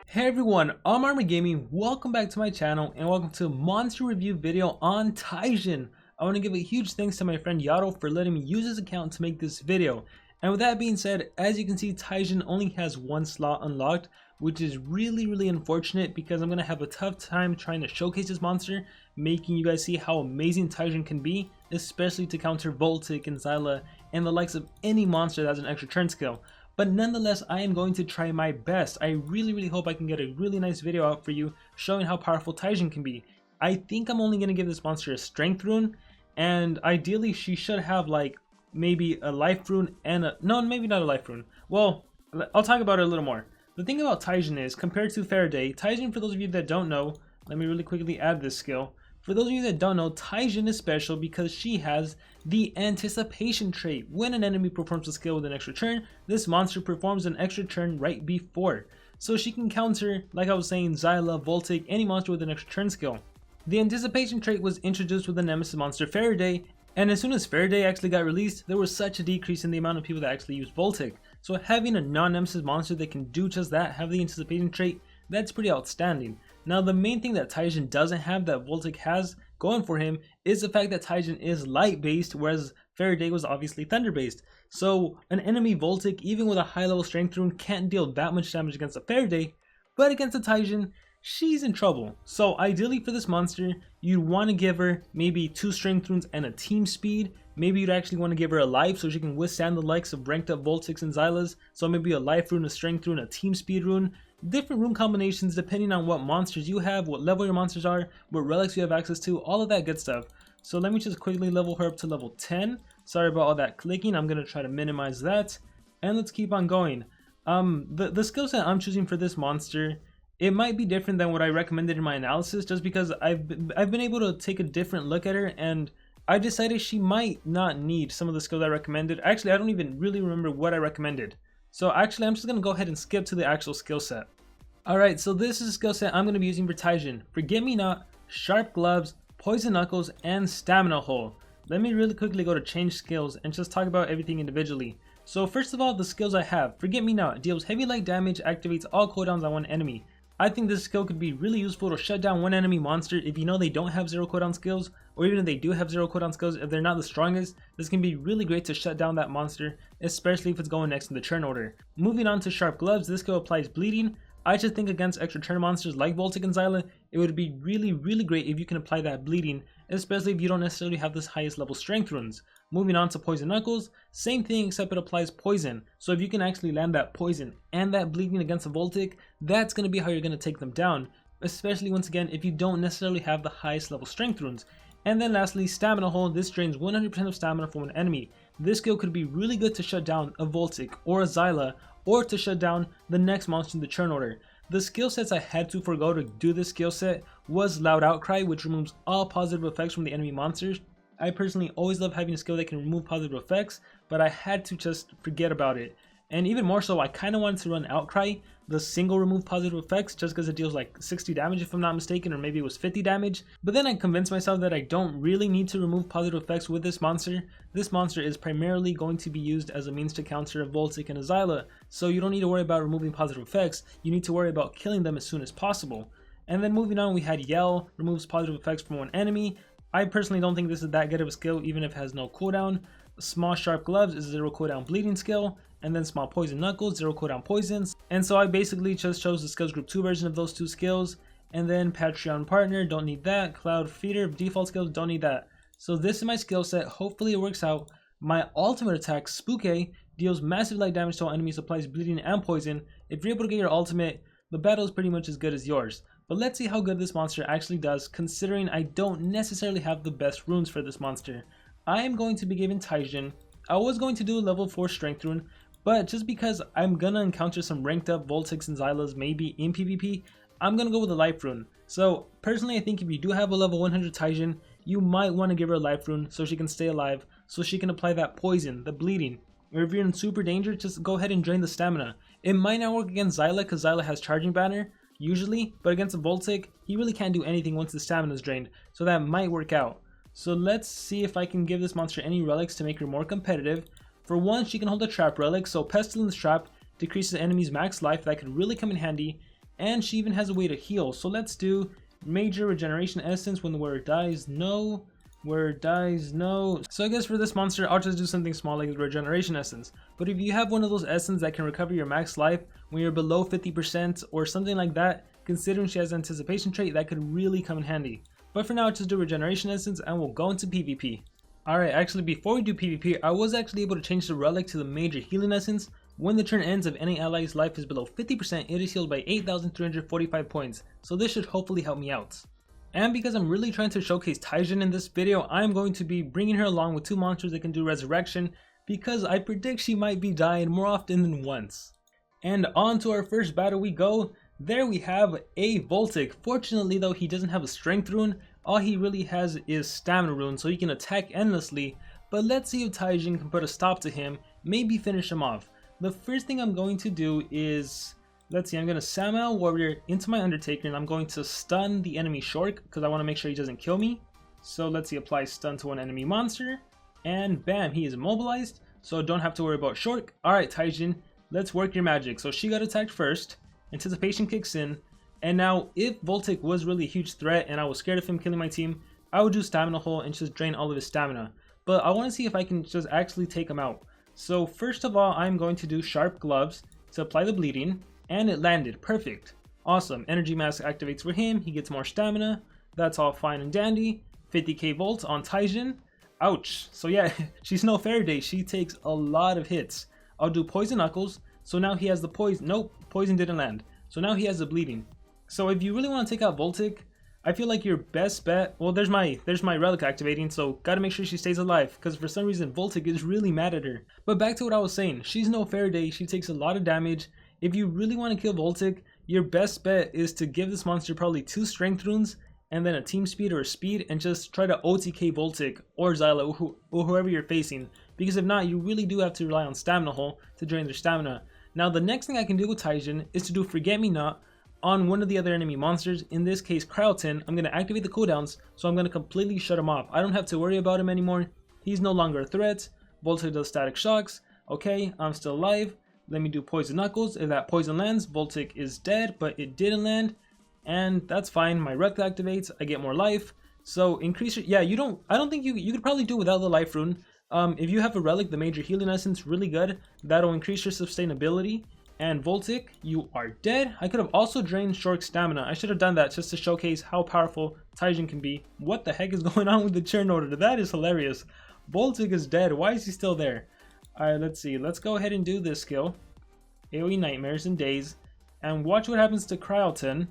Hey everyone, I'm Armor Gaming. Welcome back to my channel and welcome to a monster review video on Tijen. I want to give a huge thanks to my friend Yato for letting me use his account to make this video. And with that being said, as you can see, Tijen only has one slot unlocked, which is really unfortunate because I'm going to have a tough time trying to showcase this monster, making you guys see how amazing Tijen can be, especially to counter Voltic and Zyla and the likes of any monster that has an extra turn skill. But nonetheless, I am going to try my best. I really hope I can get a really nice video out for you showing how powerful Tijen can be. I think I'm only going to give this monster a strength rune, and ideally she should have like maybe a life rune and no, maybe not a life rune. Well, I'll talk about it a little more. The thing about Tijen is, compared to Faraday, Tijen, for those of you that don't know, let me really quickly add this skill. For those of you that don't know, Tijen is special because she has the anticipation trait. When an enemy performs a skill with an extra turn, this monster performs an extra turn right before. So she can counter, like I was saying, Zyla, Voltic, any monster with an extra turn skill. The anticipation trait was introduced with the nemesis monster Faraday, and as soon as Faraday actually got released, there was such a decrease in the amount of people that actually used Voltic. So having a non-nemesis monster that can do just that, have the anticipation trait, that's pretty outstanding. Now the main thing that Tijen doesn't have that Voltic has going for him is the fact that Tijen is light based, whereas Faraday was obviously thunder based. So an enemy Voltic, even with a high level strength rune, can't deal that much damage against a Faraday, but against a Tijen, she's in trouble. So ideally for this monster, you'd want to give her maybe 2 strength runes and a team speed. Maybe you'd actually want to give her a life so she can withstand the likes of ranked up Voltics and Zylas. So maybe a life rune, a strength rune, a team speed rune. Different rune combinations depending on what monsters you have, what level your monsters are, what relics you have access to, all of that good stuff. So let me just quickly level her up to level 10. Sorry about all that clicking, I'm going to try to minimize that. And let's keep on going. The skill set I'm choosing for this monster, it might be different than what I recommended in my analysis, just because I've been able to take a different look at her, and I decided she might not need some of the skills I recommended. Actually, I don't even really remember what I recommended. So actually, I'm just going to go ahead and skip to the actual skill set. Alright, so this is a skill set I'm going to be using for Tijen. Forget Me Not, Sharp Gloves, Poison Knuckles, and Stamina Hole. Let me really quickly go to change skills and just talk about everything individually. So first of all, the skills I have. Forget Me Not deals heavy light damage, activates all cooldowns on one enemy. I think this skill could be really useful to shut down one enemy monster if you know they don't have 0 cooldown skills, or even if they do have 0 cooldown skills, if they're not the strongest, this can be really great to shut down that monster, especially if it's going next in the turn order. Moving on to Sharp Gloves, this skill applies bleeding. I just think against extra turn monsters like Voltic and Zyla, it would be really great if you can apply that bleeding, especially if you don't necessarily have this highest level strength runes. Moving on to Poison Knuckles, same thing except it applies poison. So if you can actually land that poison and that bleeding against a Voltic, that's going to be how you're going to take them down, especially once again if you don't necessarily have the highest level strength runes. And then lastly, Stamina Hole, this drains 100% of stamina from an enemy. This skill could be really good to shut down a Voltic or a Zyla, or to shut down the next monster in the turn order. The skill sets I had to forgo to do this skill set was Loud Outcry, which removes all positive effects from the enemy monsters. I personally always love having a skill that can remove positive effects, but I had to just forget about it. And even more so, I kind of wanted to run Outcry, the single remove positive effects, just because it deals like 60 damage if I'm not mistaken, or maybe it was 50 damage. But then I convinced myself that I don't really need to remove positive effects with this monster. This monster is primarily going to be used as a means to counter a Voltic and a Zyla, so you don't need to worry about removing positive effects, you need to worry about killing them as soon as possible. And then moving on, we had Yell, removes positive effects from one enemy. I personally don't think this is that good of a skill even if it has no cooldown. Small Sharp Gloves is a 0 cooldown bleeding skill, and then Small Poison Knuckles, 0 cooldown poisons. And so I basically just chose the skills group 2 version of those 2 skills, and then Patreon Partner, don't need that. Cloud Feeder, default skills, don't need that. So this is my skill set, hopefully it works out. My ultimate attack, Spooky, deals massive light damage to all enemies, applies bleeding and poison. If you're able to get your ultimate, the battle is pretty much as good as yours. But let's see how good this monster actually does, considering I don't necessarily have the best runes for this monster. I am going to be giving Tijen, I was going to do a level 4 strength rune, but just because I'm gonna encounter some ranked up Voltics and Zylas maybe in PvP, I'm gonna go with a life rune. So personally, I think if you do have a level 100 Tijen, you might want to give her a life rune so she can stay alive, so she can apply that poison, the bleeding. Or if you're in super danger, just go ahead and drain the stamina. It might not work against Zyla because Zyla has charging banner, usually, but against a Voltic, he really can't do anything once the stamina is drained, so that might work out. So let's see if I can give this monster any relics to make her more competitive. For one, she can hold a trap relic, so Pestilence Trap decreases the enemy's max life, that could really come in handy. and she even has a way to heal. So let's do major regeneration essence. When the wearer dies, no. Wearer dies, no. So I guess for this monster, I'll just do something small like the regeneration essence. But if you have one of those essence that can recover your max life when you're below 50% or something like that, considering she has an anticipation trait, that could really come in handy. But for now, I'll just do regeneration essence and we'll go into PvP. Alright, actually before we do PvP, I was actually able to change the relic to the major healing essence. When the turn ends, if any ally's life is below 50%, it is healed by 8,345 points. So this should hopefully help me out. And because I'm really trying to showcase Tijen in this video, I'm going to be bringing her along with 2 monsters that can do resurrection, because I predict she might be dying more often than once. And on to our first battle we go. There we have a Voltic. Fortunately though, he doesn't have a strength rune. All he really has is stamina rune, so he can attack endlessly. But let's see if Tijen can put a stop to him, maybe finish him off. The first thing I'm going to do is, let's see, I'm going to Samuel Warrior into my Undertaker, and I'm going to stun the enemy Shork because I want to make sure he doesn't kill me. So let's see, apply stun to one enemy monster, and bam, he is immobilized, so don't have to worry about Shork. Alright Tijen, let's work your magic. So she got attacked first, anticipation kicks in, and now if Voltic was really a huge threat and I was scared of him killing my team, I would do Stamina Hole and just drain all of his stamina. But I want to see if I can just actually take him out. So first of all, I'm going to do Sharp Gloves to apply the bleeding, and it landed. Perfect. Awesome. Energy Mask activates for him. He gets more stamina. That's all fine and dandy. 50k volts on Tijen. Ouch. So yeah, she's no Faraday. She takes a lot of hits. I'll do Poison Knuckles. So now he has the poison. Nope, poison didn't land. So now he has the bleeding. So if you really want to take out Voltic, I feel like your best bet, well, there's my relic activating, so gotta make sure she stays alive, because for some reason Voltic is really mad at her. But back to what I was saying, she's no Faraday, she takes a lot of damage. If you really want to kill Voltic, your best bet is to give this monster probably 2 strength runes, and then a team speed or a speed, and just try to OTK Voltic or Zyla or whoever you're facing, because if not, you really do have to rely on Stamina Hole to drain their stamina. Now the next thing I can do with Tijen is to do Forget Me Not on one of the other enemy monsters, in this case Krauton. I'm going to activate the cooldowns, so I'm going to completely shut him off. I don't have to worry about him anymore. He's no longer a threat. Voltic does static shocks. Okay, I'm still alive. Let me do Poison Knuckles. If that poison lands, Voltic is dead, but it didn't land. And that's fine. My relic activates. I get more life. So increase your, yeah, I don't think you could probably do without the life rune. If you have a relic, the major healing essence, really good. That'll increase your sustainability. And Voltic, you are dead. I could have also drained Shork's stamina. I should have done that just to showcase how powerful Tijen can be. What the heck is going on with the churn order? That is hilarious. Voltic is dead. Why is he still there? Alright, let's see. Let's go ahead and do this skill. AoE Nightmares and Daze. And watch what happens to Krauton.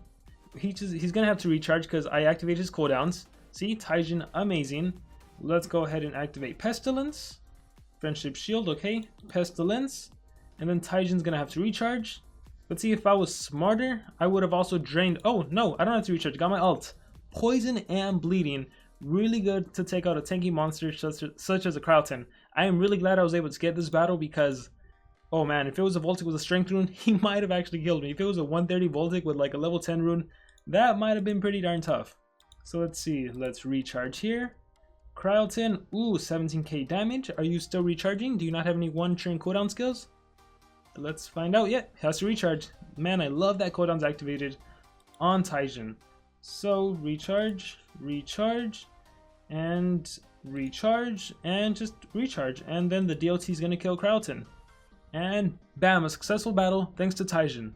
He's gonna have to recharge because I activated his cooldowns. See, Tijen, amazing. Let's go ahead and activate Pestilence. Friendship Shield, okay. Pestilence. And then Tijen's gonna have to recharge. Let's see, if I was smarter, I would have also drained. Oh no, I don't have to recharge. Got my ult. Poison and bleeding. Really good to take out a tanky monster such as a Krauton. I am really glad I was able to get this battle because, oh man, if it was a Voltic with a strength rune, he might have actually killed me. If it was a 130 Voltic with like a level 10 rune, that might have been pretty darn tough. So let's see, let's recharge here. Krauton, ooh, 17k damage. Are you still recharging? Do you not have any one turn cooldown skills? Let's find out. Yeah, has to recharge. Man, I love that cooldown's activated on Tijen. So recharge, recharge, and recharge, and just recharge. And then the DOT is going to kill Krauton. And bam, a successful battle thanks to Tijen.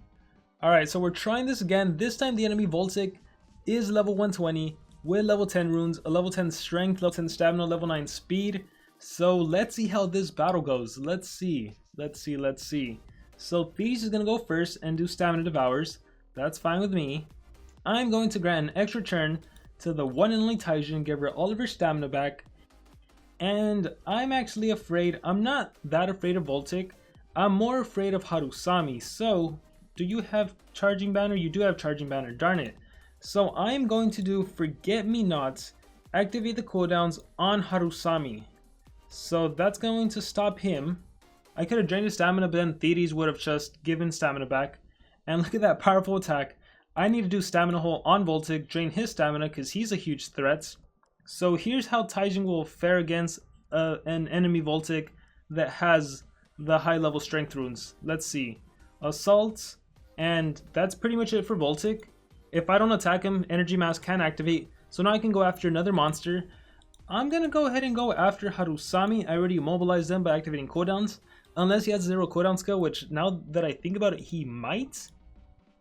Alright, so we're trying this again. This time the enemy Voltic is level 120 with level 10 runes, a level 10 strength, level 10 stamina, level 9 speed. So let's see how this battle goes. Let's see. So Thieves is going to go first and do Stamina Devours. That's fine with me. I'm going to grant an extra turn to the one and only Tijen, give her all of her stamina back. And I'm actually afraid, I'm not that afraid of Voltic. I'm more afraid of Harusami. So, do you have Charging Banner? You do have Charging Banner, darn it. So I'm going to do Forget Me Not, activate the cooldowns on Harusami. So that's going to stop him. I could have drained his stamina, but then Thetes would have just given stamina back. And look at that powerful attack. I need to do Stamina Hole on Voltic, drain his stamina because he's a huge threat. So here's how Tijen will fare against an enemy Voltic that has the high level strength runes. Let's see. Assault And that's pretty much it for Voltic. If I don't attack him, Energy Mask can activate. So now I can go after another monster. I'm going to go ahead and go after Harusami. I already immobilized them by activating cooldowns. Unless he has 0 cooldown skill, which now that I think about it, he might.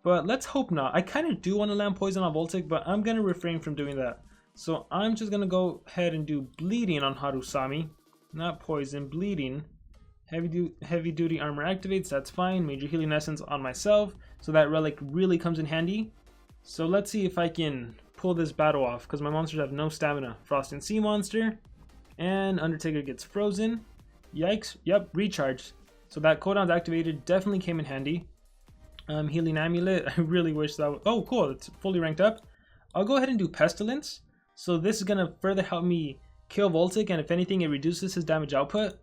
But let's hope not. I kind of do want to land poison on Voltic, but I'm going to refrain from doing that. So I'm just going to go ahead and do bleeding on Harusami. Not poison, bleeding. Heavy duty armor activates, that's fine. Major healing essence on myself, so that relic really comes in handy. So let's see if I can pull this battle off, because my monsters have no stamina. Frost and Sea Monster, and Undertaker gets frozen. Yikes, yep, recharge. So that cooldown's activated, definitely came in handy. Healing Amulet, I really wish that would... Oh, cool, it's fully ranked up. I'll go ahead and do Pestilence. So this is going to further help me kill Voltic, and if anything, it reduces his damage output.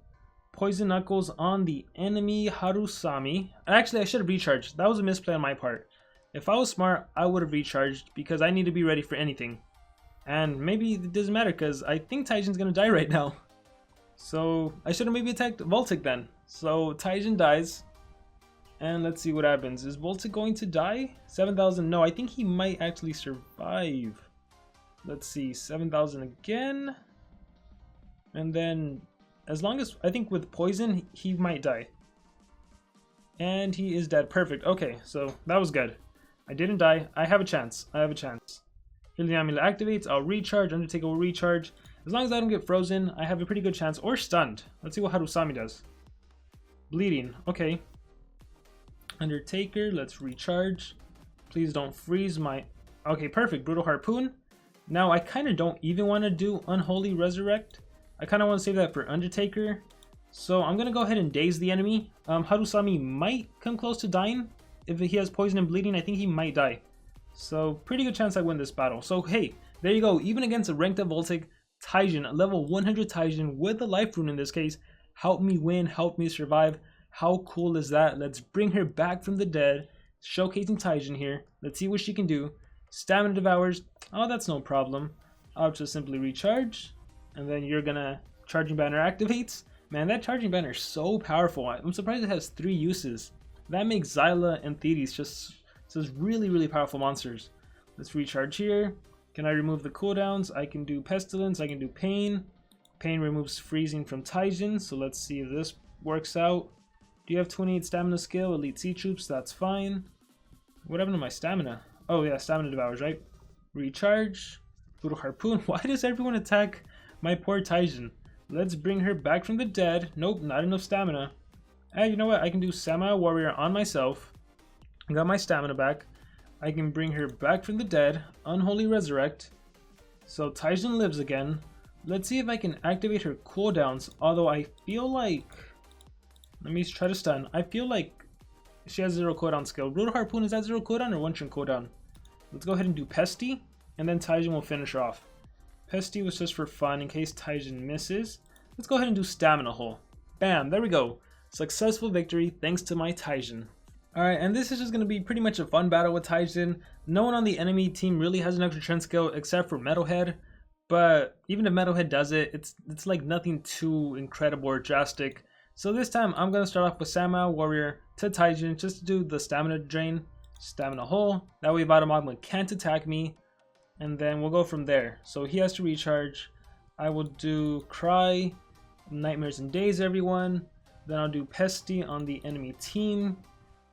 Poison Knuckles on the enemy Harusami. Actually, I should have recharged. That was a misplay on my part. If I was smart, I would have recharged because I need to be ready for anything. And maybe it doesn't matter because I think Tijen's going to die right now. So I should have maybe attacked Voltic then. So Tijen dies. And let's see what happens. Is Voltic going to die? 7,000. No, I think he might actually survive. Let's see. 7,000 again. And then... as long as, I think with poison, he might die. And he is dead. Perfect. Okay, so that was good. I didn't die. I have a chance. I have a chance. Healing Amulet activates. I'll recharge. Undertaker will recharge. As long as I don't get frozen, I have a pretty good chance. Or stunned. Let's see what Harusami does. Bleeding. Okay. Undertaker, let's recharge. Please don't freeze my... Okay, perfect. Brutal Harpoon. Now, I kind of don't even want to do Unholy Resurrect. I kind of want to save that for Undertaker. So I'm going to go ahead and daze the enemy. Harusami might come close to dying. If he has poison and bleeding, I think he might die. So pretty good chance I win this battle. So hey, there you go. Even against a ranked up Voltic, Tijen, level 100 Tijen with the life rune in this case, helped me win, helped me survive. How cool is that? Let's bring her back from the dead. Showcasing Tijen here. Let's see what she can do. Stamina devours. Oh, that's no problem. I'll just simply recharge. And then you're gonna... Charging Banner activates. Man, that Charging Banner is so powerful. I'm surprised it has 3 uses. That makes Xyla and Thetis just really, really powerful monsters. Let's recharge here. Can I remove the cooldowns? I can do Pestilence. I can do Pain. Pain removes freezing from Tijen. So let's see if this works out. Do you have 28 stamina skill? Elite Sea Troops. That's fine. What happened to my stamina? Oh yeah, stamina devours, right? Recharge. Brutal Harpoon. Why does everyone attack my poor Tijen? Let's bring her back from the dead. Nope, not enough stamina. And you know what? I can do Samurai Warrior on myself. I got my stamina back. I can bring her back from the dead. Unholy Resurrect. So Tijen lives again. Let's see if I can activate her cooldowns. Although I feel like... Let me try to stun. I feel like she has 0 cooldown skill. Brutal Harpoon, is that 0 cooldown or 1 turn cooldown? Let's go ahead and do Pesty. And then Tijen will finish her off. Pesty was just for fun in case Tijen misses. Let's go ahead and do Stamina Hole. Bam, there we go. Successful victory thanks to my Tijen. Alright, and this is just going to be pretty much a fun battle with Tijen. No one on the enemy team really has an extra turn skill except for Metalhead. But even if Metalhead does it, it's like nothing too incredible or drastic. So this time I'm going to start off with Samurai Warrior to Tijen just to do the stamina drain. Stamina Hole. That way Magma can't attack me. And then we'll go from there. So he has to recharge. I will do Cry, Nightmares and Days, everyone. Then I'll do Pesty on the enemy team.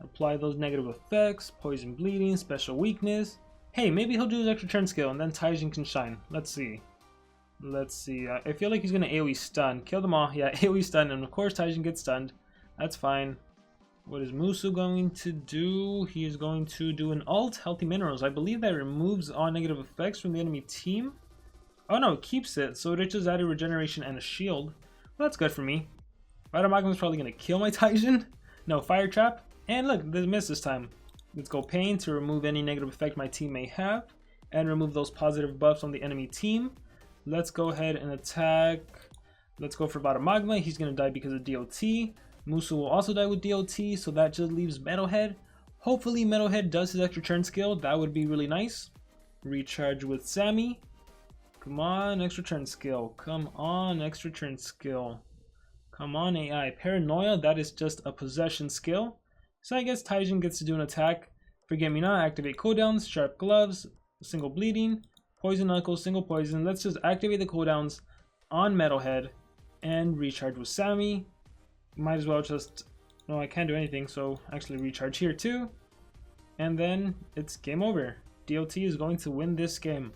Apply those negative effects. Poison Bleeding, Special Weakness. Hey, maybe he'll do his extra turn skill and then Tijen can shine. Let's see. Let's see. I feel like he's going to AoE stun. Kill them all. Yeah, AoE stun. And of course Tijen gets stunned. That's fine. What is Musu going to do? He is going to do an alt, Healthy Minerals. I believe that removes all negative effects from the enemy team. Oh no, it keeps it. So it just added regeneration and a shield. Well, that's good for me. Magma is probably going to kill my Tijen. No, Fire Trap. And look, they missed this time. Let's go Pain to remove any negative effect my team may have. And remove those positive buffs on the enemy team. Let's go ahead and attack. Let's go for Magma. He's going to die because of DOT. Musu will also die with DOT, so that just leaves Metalhead. Hopefully Metalhead does his extra turn skill. That would be really nice. Recharge with Sammy. Come on, extra turn skill. Come on, extra turn skill. Come on, AI. Paranoia, that is just a possession skill. So I guess Tijen gets to do an attack. Forget Me Not, activate cooldowns, Sharp Gloves, single bleeding, Poison Knuckles, single poison. Let's just activate the cooldowns on Metalhead and recharge with Sammy. Might as well just, no, I can't do anything, so actually recharge here too. And then it's game over. DOT is going to win this game.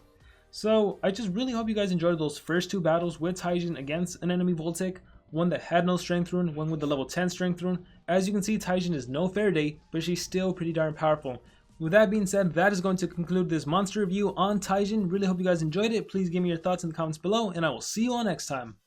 So I just really hope you guys enjoyed those first 2 battles with Tijen against an enemy Voltic. One that had no strength rune, one with the level 10 strength rune. As you can see, Tijen is no Faraday, but she's still pretty darn powerful. With that being said, that is going to conclude this monster review on Tijen. Really hope you guys enjoyed it. Please give me your thoughts in the comments below, and I will see you all next time.